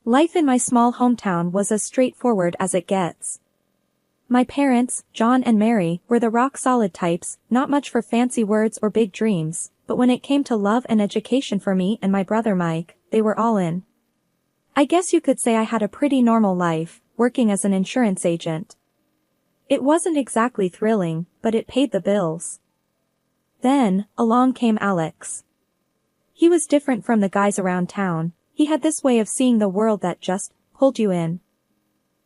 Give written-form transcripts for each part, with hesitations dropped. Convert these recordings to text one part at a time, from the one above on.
Life in my small hometown was as straightforward as it gets. My parents, John and Mary, were the rock-solid types, not much for fancy words or big dreams, but when it came to love and education for me and my brother Mike, they were all in. I guess you could say I had a pretty normal life, working as an insurance agent. It wasn't exactly thrilling, but it paid the bills. Then, along came Alex. He was different from the guys around town. He had this way of seeing the world that just pulled you in.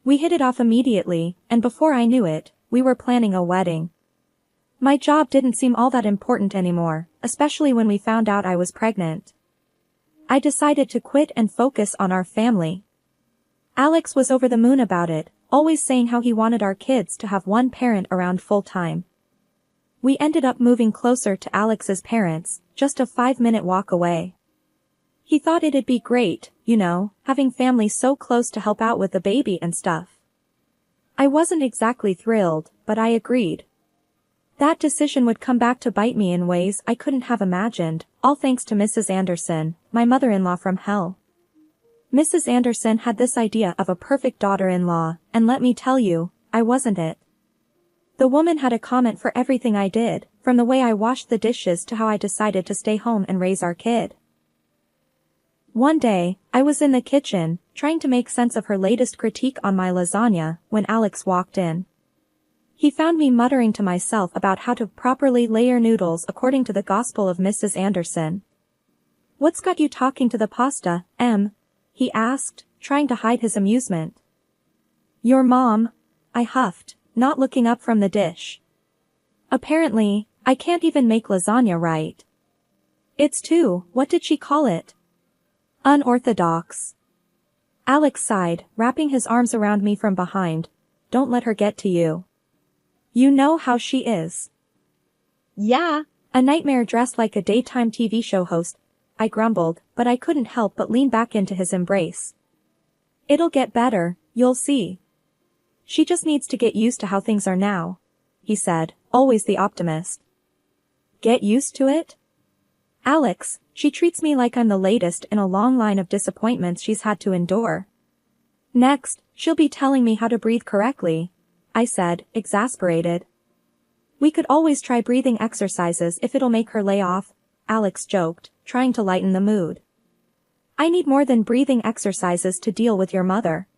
We hit it off immediately, and before I knew it, we were planning a wedding. My job didn't seem all that important anymore, especially when we found out I was pregnant. I decided to quit and focus on our family. Alex was over the moon about it, always saying how he wanted our kids to have one parent around full-time. We ended up moving closer to Alex's parents, just a 5-minute walk away. He thought it'd be great, having family so close to help out with the baby and stuff. I wasn't exactly thrilled, but I agreed. That decision would come back to bite me in ways I couldn't have imagined, all thanks to Mrs. Anderson, my mother-in-law from hell. Mrs. Anderson had this idea of a perfect daughter-in-law, and let me tell you, I wasn't it. The woman had a comment for everything I did, from the way I washed the dishes to how I decided to stay home and raise our kid. One day, I was in the kitchen, trying to make sense of her latest critique on my lasagna, when Alex walked in. He found me muttering to myself about how to properly layer noodles according to the gospel of Mrs. Anderson. "What's got you talking to the pasta, Em?" he asked, trying to hide his amusement. "Your mom," I huffed, not looking up from the dish. "Apparently, I can't even make lasagna right. It's too, what did she call it? Unorthodox." Alex sighed, wrapping his arms around me from behind. "Don't let her get to you. You know how she is." "Yeah, a nightmare dressed like a daytime TV show host," I grumbled, but I couldn't help but lean back into his embrace. "It'll get better, you'll see. She just needs to get used to how things are now," he said, always the optimist. "Get used to it? Alex, she treats me like I'm the latest in a long line of disappointments she's had to endure. Next, she'll be telling me how to breathe correctly," I said, exasperated. "We could always try breathing exercises if it'll make her lay off," Alex joked, trying to lighten the mood. "I need more than breathing exercises to deal with your mother.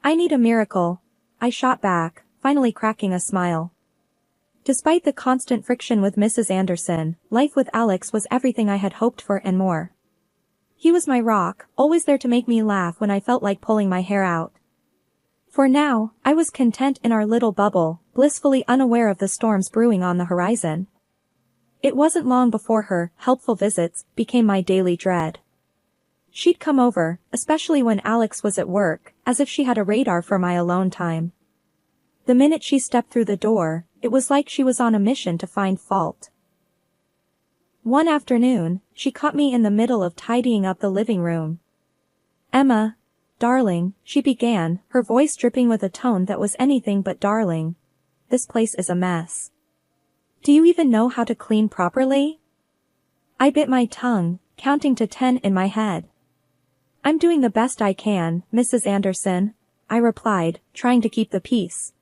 I need a miracle," I shot back, finally cracking a smile. Despite the constant friction with Mrs. Anderson, life with Alex was everything I had hoped for and more. He was my rock, always there to make me laugh when I felt like pulling my hair out. For now, I was content in our little bubble, blissfully unaware of the storms brewing on the horizon. It wasn't long before her helpful visits became my daily dread. She'd come over, especially when Alex was at work, as if she had a radar for my alone time. The minute she stepped through the door, it was like she was on a mission to find fault. One afternoon, she caught me in the middle of tidying up the living room. "Emma, darling," she began, her voice dripping with a tone that was anything but darling. "This place is a mess. Do you even know how to clean properly?" I bit my tongue, counting to 10 in my head. "I'm doing the best I can, Mrs. Anderson," I replied, trying to keep the peace.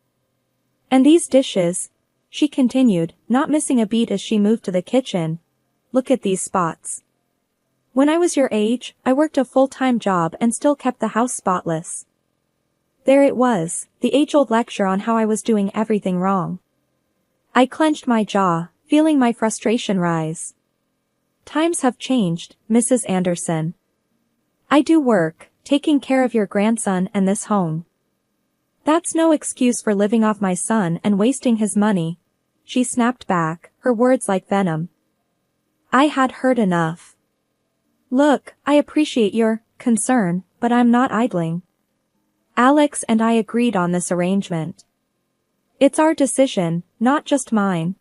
"And these dishes," she continued, not missing a beat as she moved to the kitchen. "Look at these spots. When I was your age, I worked a full-time job and still kept the house spotless." There it was, the age-old lecture on how I was doing everything wrong. I clenched my jaw, feeling my frustration rise. "Times have changed, Mrs. Anderson. I do work, taking care of your grandson and this home. That's no excuse for living off my son and wasting his money," she snapped back, her words like venom. I had heard enough. "Look, I appreciate your concern, but I'm not idling. Alex and I agreed on this arrangement. It's our decision, not just mine."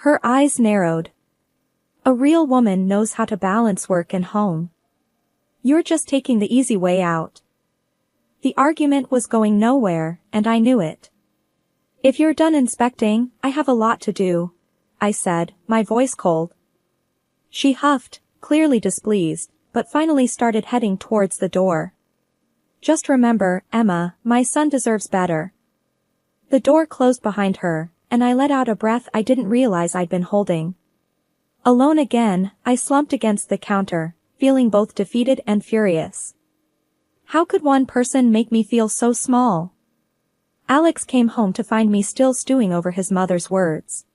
Her eyes narrowed. "A real woman knows how to balance work and home. You're just taking the easy way out." The argument was going nowhere, and I knew it. "If you're done inspecting, I have a lot to do," I said, my voice cold. She huffed, clearly displeased, but finally started heading towards the door. Just remember, Emma, my son deserves better. The door closed behind her, and I let out a breath I didn't realize I'd been holding. Alone again, I slumped against the counter, feeling both defeated and furious. How could one person make me feel so small? Alex came home to find me still stewing over his mother's words.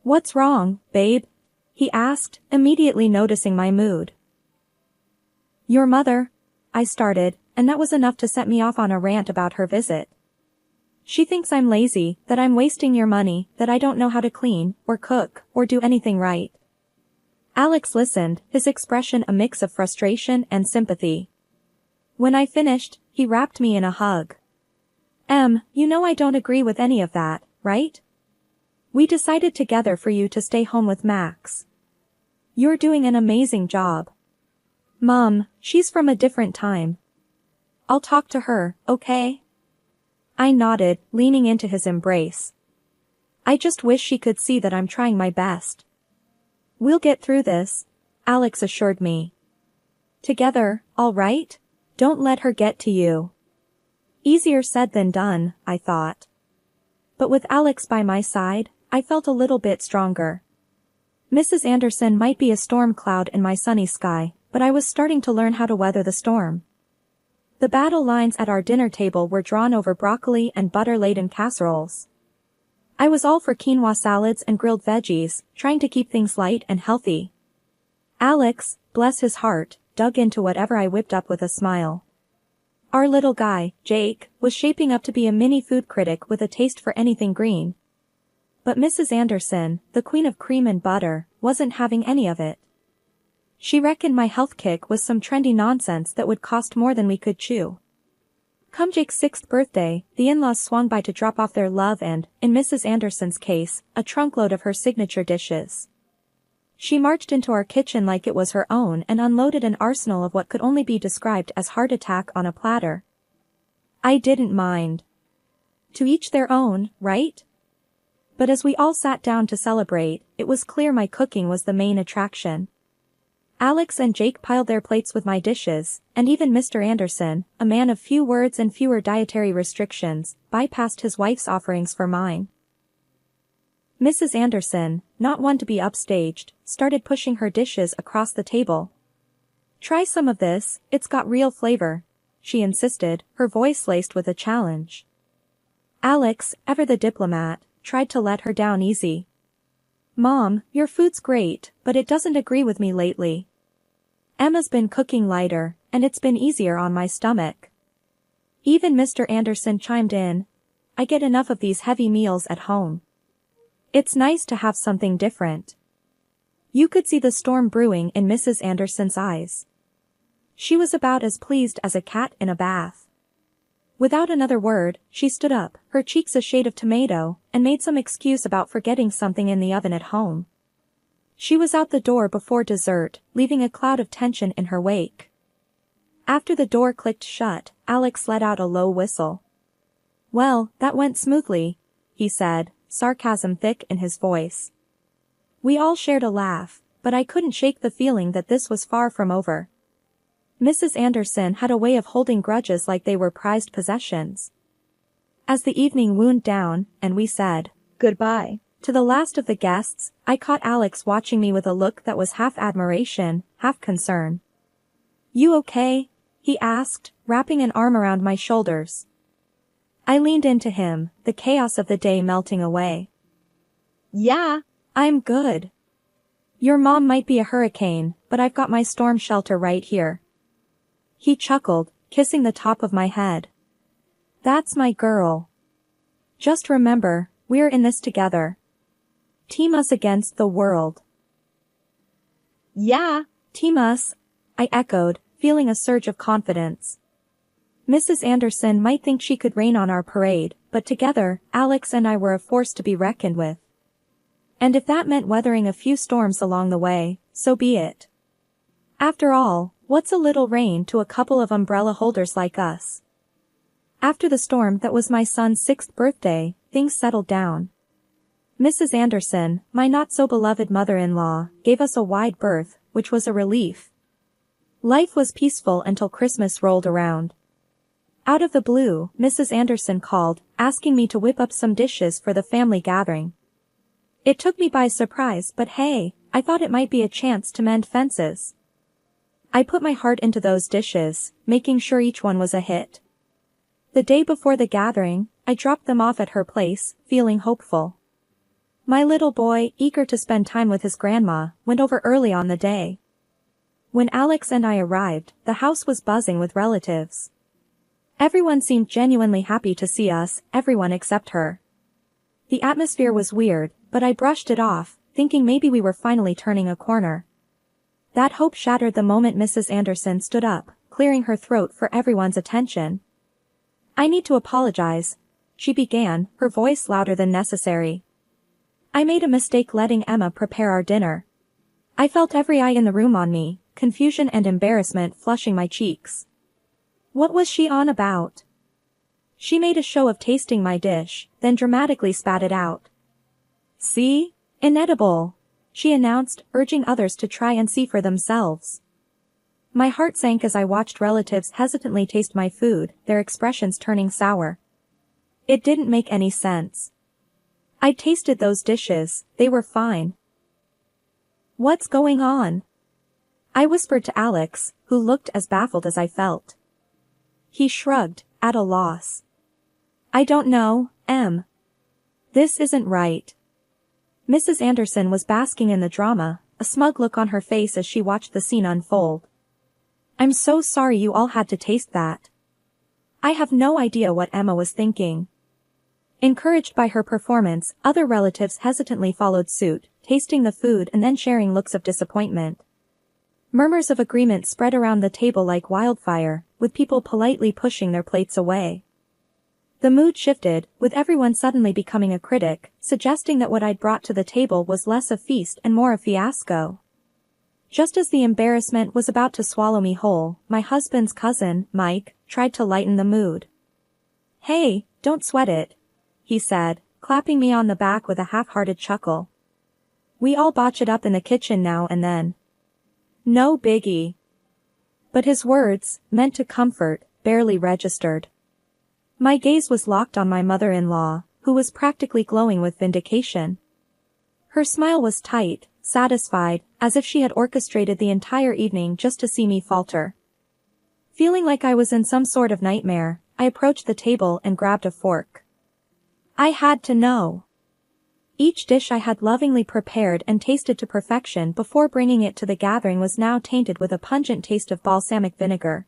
"What's wrong, babe?" he asked, immediately noticing my mood. "Your mother," I started, and that was enough to set me off on a rant about her visit. "She thinks I'm lazy, that I'm wasting your money, that I don't know how to clean, or cook, or do anything right." Alex listened, his expression a mix of frustration and sympathy. When I finished, he wrapped me in a hug. You know I don't agree with any of that, right? We decided together for you to stay home with Max. You're doing an amazing job. Mom, she's from a different time. I'll talk to her, okay?" I nodded, leaning into his embrace. "I just wish she could see that I'm trying my best." "We'll get through this," Alex assured me. "Together, all right? Don't let her get to you." Easier said than done, I thought. But with Alex by my side, I felt a little bit stronger. Mrs. Anderson might be a storm cloud in my sunny sky, but I was starting to learn how to weather the storm. The battle lines at our dinner table were drawn over broccoli and butter-laden casseroles. I was all for quinoa salads and grilled veggies, trying to keep things light and healthy. Alex, bless his heart, dug into whatever I whipped up with a smile. Our little guy, Jake, was shaping up to be a mini food critic with a taste for anything green. But Mrs. Anderson, the queen of cream and butter, wasn't having any of it. She reckoned my health kick was some trendy nonsense that would cost more than we could chew. Come Jake's 6th birthday, the in-laws swung by to drop off their love and, in Mrs. Anderson's case, a trunkload of her signature dishes. She marched into our kitchen like it was her own and unloaded an arsenal of what could only be described as heart attack on a platter. I didn't mind. To each their own, right? But as we all sat down to celebrate, it was clear my cooking was the main attraction. Alex and Jake piled their plates with my dishes, and even Mr. Anderson, a man of few words and fewer dietary restrictions, bypassed his wife's offerings for mine. Mrs. Anderson, not one to be upstaged, started pushing her dishes across the table. "Try some of this, it's got real flavor," she insisted, her voice laced with a challenge. Alex, ever the diplomat, tried to let her down easy. "Mom, your food's great, but it doesn't agree with me lately. Emma's been cooking lighter, and it's been easier on my stomach." Even Mr. Anderson chimed in. "I get enough of these heavy meals at home. It's nice to have something different." You could see the storm brewing in Mrs. Anderson's eyes. She was about as pleased as a cat in a bath. Without another word, she stood up, her cheeks a shade of tomato, and made some excuse about forgetting something in the oven at home. She was out the door before dessert, leaving a cloud of tension in her wake. After the door clicked shut, Alex let out a low whistle. "Well, that went smoothly," he said, sarcasm thick in his voice. We all shared a laugh, but I couldn't shake the feeling that this was far from over. Mrs. Anderson had a way of holding grudges like they were prized possessions. As the evening wound down, and we said goodbye to the last of the guests, I caught Alex watching me with a look that was half admiration, half concern. "You okay?" he asked, wrapping an arm around my shoulders. I leaned into him, the chaos of the day melting away. "Yeah, I'm good. Your mom might be a hurricane, but I've got my storm shelter right here." He chuckled, kissing the top of my head. "That's my girl. Just remember, we're in this together. Team us against the world." "Yeah, team us," I echoed, feeling a surge of confidence. Mrs. Anderson might think she could rain on our parade, but together, Alex and I were a force to be reckoned with. And if that meant weathering a few storms along the way, so be it. After all, what's a little rain to a couple of umbrella holders like us? After the storm that was my son's 6th birthday, things settled down. Mrs. Anderson, my not-so-beloved mother-in-law, gave us a wide berth, which was a relief. Life was peaceful until Christmas rolled around. Out of the blue, Mrs. Anderson called, asking me to whip up some dishes for the family gathering. It took me by surprise, but hey, I thought it might be a chance to mend fences. I put my heart into those dishes, making sure each one was a hit. The day before the gathering, I dropped them off at her place, feeling hopeful. My little boy, eager to spend time with his grandma, went over early on the day. When Alex and I arrived, the house was buzzing with relatives. Everyone seemed genuinely happy to see us, everyone except her. The atmosphere was weird, but I brushed it off, thinking maybe we were finally turning a corner. That hope shattered the moment Mrs. Anderson stood up, clearing her throat for everyone's attention. I need to apologize, she began, her voice louder than necessary. I made a mistake letting Emma prepare our dinner. I felt every eye in the room on me, confusion and embarrassment flushing my cheeks. What was she on about? She made a show of tasting my dish, then dramatically spat it out. See? Inedible, she announced, urging others to try and see for themselves. My heart sank as I watched relatives hesitantly taste my food, their expressions turning sour. It didn't make any sense. I'd tasted those dishes, they were fine. What's going on? I whispered to Alex, who looked as baffled as I felt. He shrugged, at a loss. I don't know, Em. This isn't right. Mrs. Anderson was basking in the drama, a smug look on her face as she watched the scene unfold. I'm so sorry you all had to taste that. I have no idea what Emma was thinking. Encouraged by her performance, other relatives hesitantly followed suit, tasting the food and then sharing looks of disappointment. Murmurs of agreement spread around the table like wildfire, with people politely pushing their plates away. The mood shifted, with everyone suddenly becoming a critic, suggesting that what I'd brought to the table was less a feast and more a fiasco. Just as the embarrassment was about to swallow me whole, my husband's cousin, Mike, tried to lighten the mood. Hey, don't sweat it, he said, clapping me on the back with a half-hearted chuckle. We all botch it up in the kitchen now and then. No biggie. But his words, meant to comfort, barely registered. My gaze was locked on my mother-in-law, who was practically glowing with vindication. Her smile was tight, satisfied, as if she had orchestrated the entire evening just to see me falter. Feeling like I was in some sort of nightmare, I approached the table and grabbed a fork. I had to know. Each dish I had lovingly prepared and tasted to perfection before bringing it to the gathering was now tainted with a pungent taste of balsamic vinegar.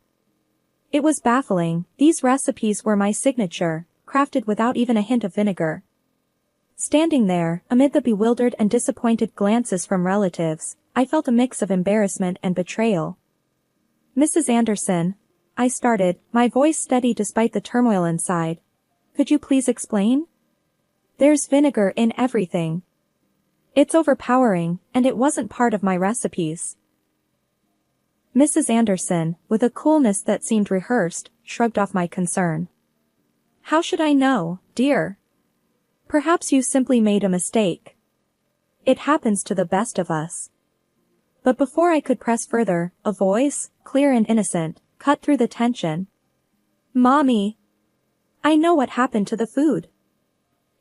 It was baffling, these recipes were my signature, crafted without even a hint of vinegar. Standing there, amid the bewildered and disappointed glances from relatives, I felt a mix of embarrassment and betrayal. Mrs. Anderson, I started, my voice steady despite the turmoil inside. Could you please explain? There's vinegar in everything. It's overpowering, and it wasn't part of my recipes. Mrs. Anderson, with a coolness that seemed rehearsed, shrugged off my concern. How should I know, dear? Perhaps you simply made a mistake. It happens to the best of us. But before I could press further, a voice, clear and innocent, cut through the tension. Mommy! I know what happened to the food.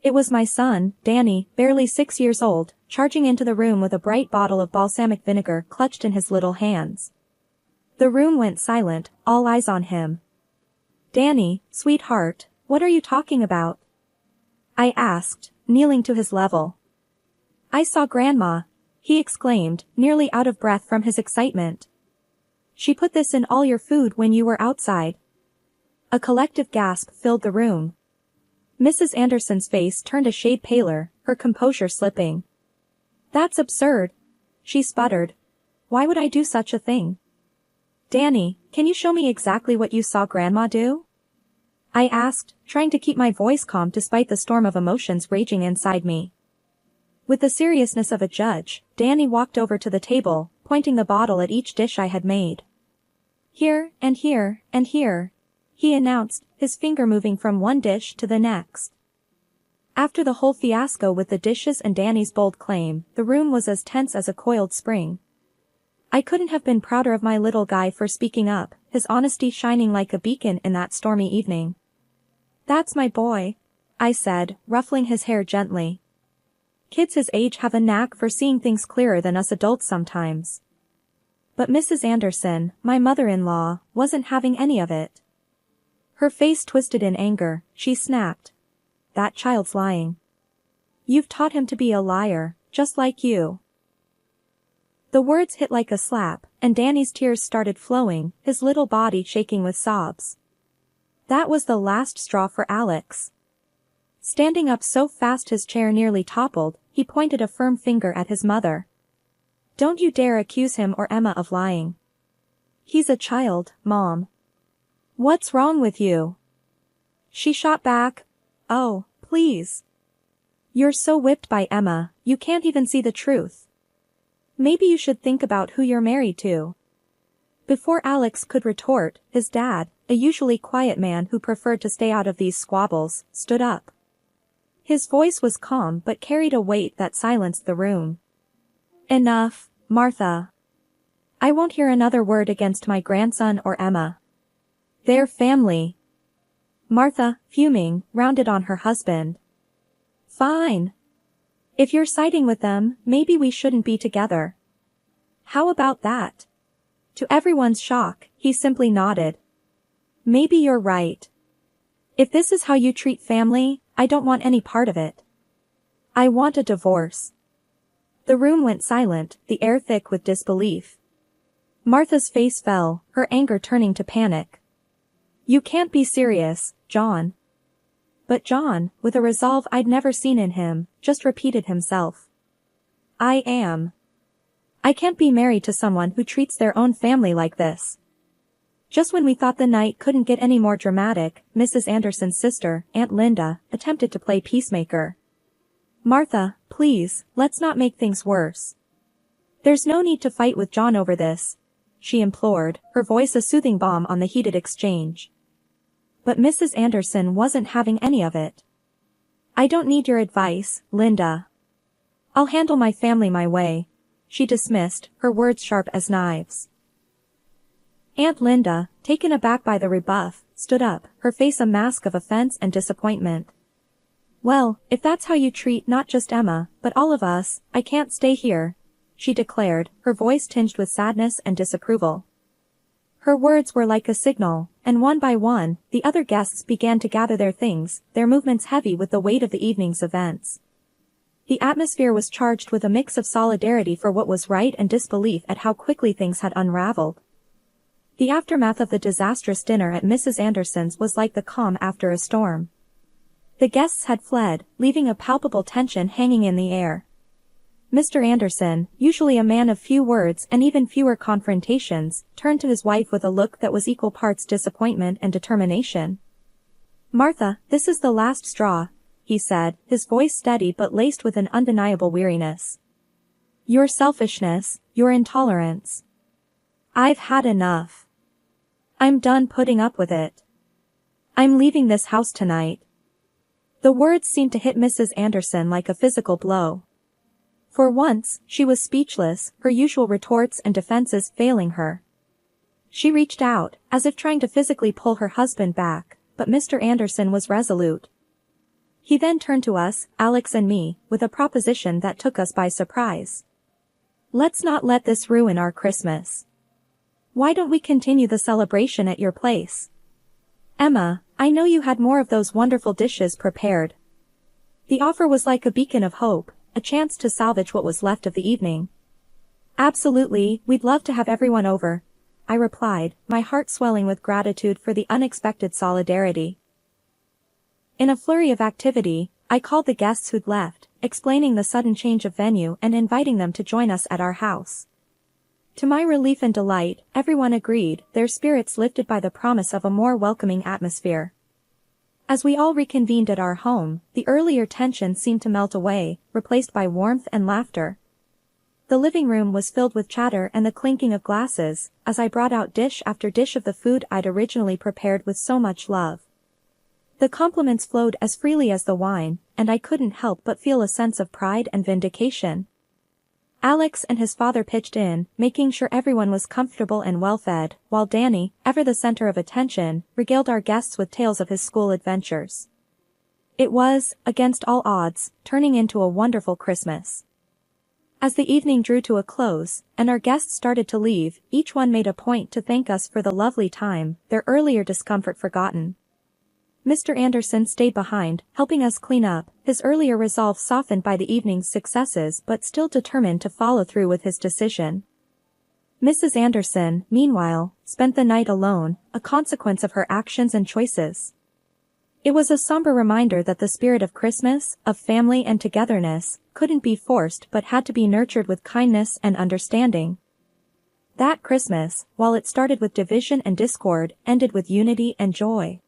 It was my son, Danny, barely 6 years old, charging into the room with a bright bottle of balsamic vinegar clutched in his little hands. The room went silent, all eyes on him. Danny, sweetheart, what are you talking about? I asked, kneeling to his level. I saw Grandma, he exclaimed, nearly out of breath from his excitement. She put this in all your food when you were outside. A collective gasp filled the room. Mrs. Anderson's face turned a shade paler, her composure slipping. That's absurd, she sputtered. Why would I do such a thing? Danny, can you show me exactly what you saw Grandma do? I asked, trying to keep my voice calm despite the storm of emotions raging inside me. With the seriousness of a judge, Danny walked over to the table, pointing the bottle at each dish I had made. Here, and here, and here, he announced, his finger moving from one dish to the next. After the whole fiasco with the dishes and Danny's bold claim, the room was as tense as a coiled spring. I couldn't have been prouder of my little guy for speaking up, his honesty shining like a beacon in that stormy evening. "That's my boy," I said, ruffling his hair gently. Kids his age have a knack for seeing things clearer than us adults sometimes. But Mrs. Anderson, my mother-in-law, wasn't having any of it. Her face twisted in anger. She snapped. "That child's lying. You've taught him to be a liar, just like you." The words hit like a slap, and Danny's tears started flowing, his little body shaking with sobs. That was the last straw for Alex. Standing up so fast his chair nearly toppled, he pointed a firm finger at his mother. "Don't you dare accuse him or Emma of lying. He's a child, Mom. What's wrong with you?" She shot back. "Oh, please. You're so whipped by Emma, you can't even see the truth. Maybe you should think about who you're married to." Before Alex could retort, his dad, a usually quiet man who preferred to stay out of these squabbles, stood up. His voice was calm but carried a weight that silenced the room. "Enough, Martha. I won't hear another word against my grandson or Emma. They're family." Martha, fuming, rounded on her husband. "Fine. If you're siding with them, maybe we shouldn't be together. How about that?" To everyone's shock, he simply nodded. "Maybe you're right. If this is how you treat family, I don't want any part of it. I want a divorce." The room went silent, the air thick with disbelief. Martha's face fell, her anger turning to panic. "You can't be serious, John." But John, with a resolve I'd never seen in him, just repeated himself. "I am. I can't be married to someone who treats their own family like this." Just when we thought the night couldn't get any more dramatic, Mrs. Anderson's sister, Aunt Linda, attempted to play peacemaker. "Martha, please, let's not make things worse. There's no need to fight with John over this," she implored, her voice a soothing balm on the heated exchange. But Mrs. Anderson wasn't having any of it. "I don't need your advice, Linda. I'll handle my family my way," she dismissed, her words sharp as knives. Aunt Linda, taken aback by the rebuff, stood up, her face a mask of offense and disappointment. "Well, if that's how you treat not just Emma, but all of us, I can't stay here," she declared, her voice tinged with sadness and disapproval. Her words were like a signal, and one by one, the other guests began to gather their things, their movements heavy with the weight of the evening's events. The atmosphere was charged with a mix of solidarity for what was right and disbelief at how quickly things had unraveled. The aftermath of the disastrous dinner at Mrs. Anderson's was like the calm after a storm. The guests had fled, leaving a palpable tension hanging in the air. Mr. Anderson, usually a man of few words and even fewer confrontations, turned to his wife with a look that was equal parts disappointment and determination. "Martha, this is the last straw," he said, his voice steady but laced with an undeniable weariness. "Your selfishness, your intolerance. I've had enough. I'm done putting up with it. I'm leaving this house tonight." The words seemed to hit Mrs. Anderson like a physical blow. For once, she was speechless, her usual retorts and defenses failing her. She reached out, as if trying to physically pull her husband back, but Mr. Anderson was resolute. He then turned to us, Alex and me, with a proposition that took us by surprise. "Let's not let this ruin our Christmas. Why don't we continue the celebration at your place? Emma, I know you had more of those wonderful dishes prepared." The offer was like a beacon of hope, a chance to salvage what was left of the evening. "Absolutely, we'd love to have everyone over," I replied, my heart swelling with gratitude for the unexpected solidarity. In a flurry of activity, I called the guests who'd left, explaining the sudden change of venue and inviting them to join us at our house. To my relief and delight, everyone agreed, their spirits lifted by the promise of a more welcoming atmosphere. As we all reconvened at our home, the earlier tension seemed to melt away, replaced by warmth and laughter. The living room was filled with chatter and the clinking of glasses, as I brought out dish after dish of the food I'd originally prepared with so much love. The compliments flowed as freely as the wine, and I couldn't help but feel a sense of pride and vindication. Alex and his father pitched in, making sure everyone was comfortable and well-fed, while Danny, ever the center of attention, regaled our guests with tales of his school adventures. It was, against all odds, turning into a wonderful Christmas. As the evening drew to a close, and our guests started to leave, each one made a point to thank us for the lovely time, their earlier discomfort forgotten. Mr. Anderson stayed behind, helping us clean up, his earlier resolve softened by the evening's successes but still determined to follow through with his decision. Mrs. Anderson, meanwhile, spent the night alone, a consequence of her actions and choices. It was a somber reminder that the spirit of Christmas, of family and togetherness, couldn't be forced but had to be nurtured with kindness and understanding. That Christmas, while it started with division and discord, ended with unity and joy.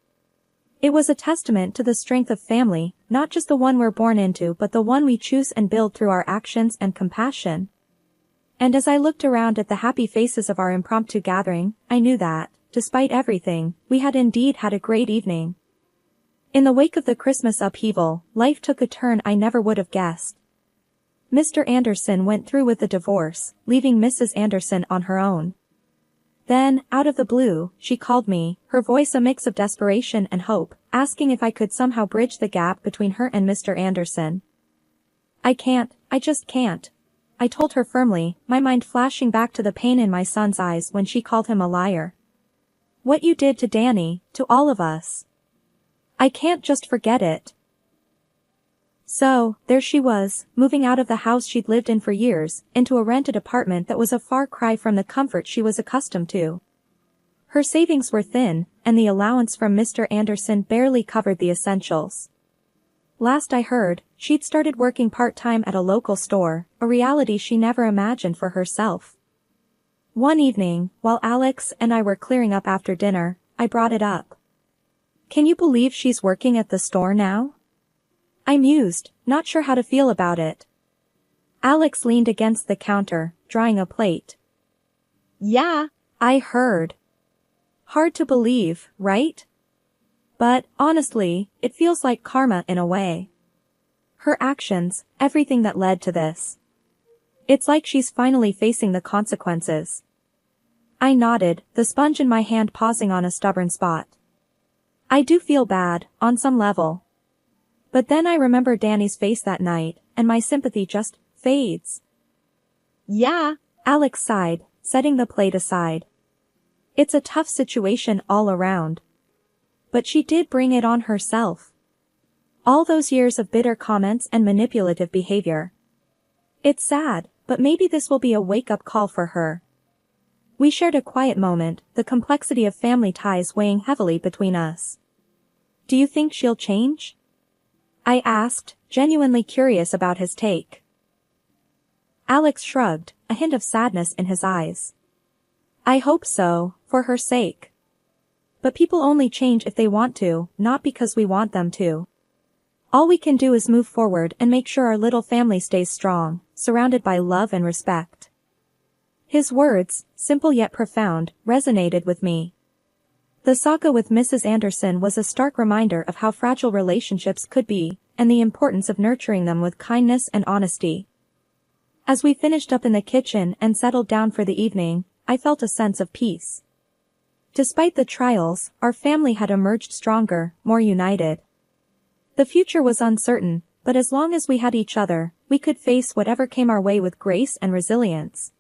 It was a testament to the strength of family, not just the one we're born into but the one we choose and build through our actions and compassion. And as I looked around at the happy faces of our impromptu gathering, I knew that, despite everything, we had indeed had a great evening. In the wake of the Christmas upheaval, life took a turn I never would have guessed. Mr. Anderson went through with the divorce, leaving Mrs. Anderson on her own. Then, out of the blue, she called me, her voice a mix of desperation and hope, asking if I could somehow bridge the gap between her and Mr. Anderson. I just can't. I told her firmly, my mind flashing back to the pain in my son's eyes when she called him a liar. What you did to Danny, to all of us. I can't just forget it. So, there she was, moving out of the house she'd lived in for years, into a rented apartment that was a far cry from the comfort she was accustomed to. Her savings were thin, and the allowance from Mr. Anderson barely covered the essentials. Last I heard, she'd started working part-time at a local store, a reality she never imagined for herself. One evening, while Alex and I were clearing up after dinner, I brought it up. Can you believe she's working at the store now? I mused, not sure how to feel about it. Alex leaned against the counter, drying a plate. Yeah, I heard. Hard to believe, right? But, honestly, it feels like karma in a way. Her actions, everything that led to this. It's like she's finally facing the consequences. I nodded, the sponge in my hand pausing on a stubborn spot. I do feel bad, on some level. But then I remember Danny's face that night, and my sympathy just fades. Yeah, Alex sighed, setting the plate aside. It's a tough situation all around. But she did bring it on herself. All those years of bitter comments and manipulative behavior. It's sad, but maybe this will be a wake-up call for her. We shared a quiet moment, the complexity of family ties weighing heavily between us. Do you think she'll change? I asked, genuinely curious about his take. Alex shrugged, a hint of sadness in his eyes. I hope so, for her sake. But people only change if they want to, not because we want them to. All we can do is move forward and make sure our little family stays strong, surrounded by love and respect. His words, simple yet profound, resonated with me. The saga with Mrs. Anderson was a stark reminder of how fragile relationships could be, and the importance of nurturing them with kindness and honesty. As we finished up in the kitchen and settled down for the evening, I felt a sense of peace. Despite the trials, our family had emerged stronger, more united. The future was uncertain, but as long as we had each other, we could face whatever came our way with grace and resilience.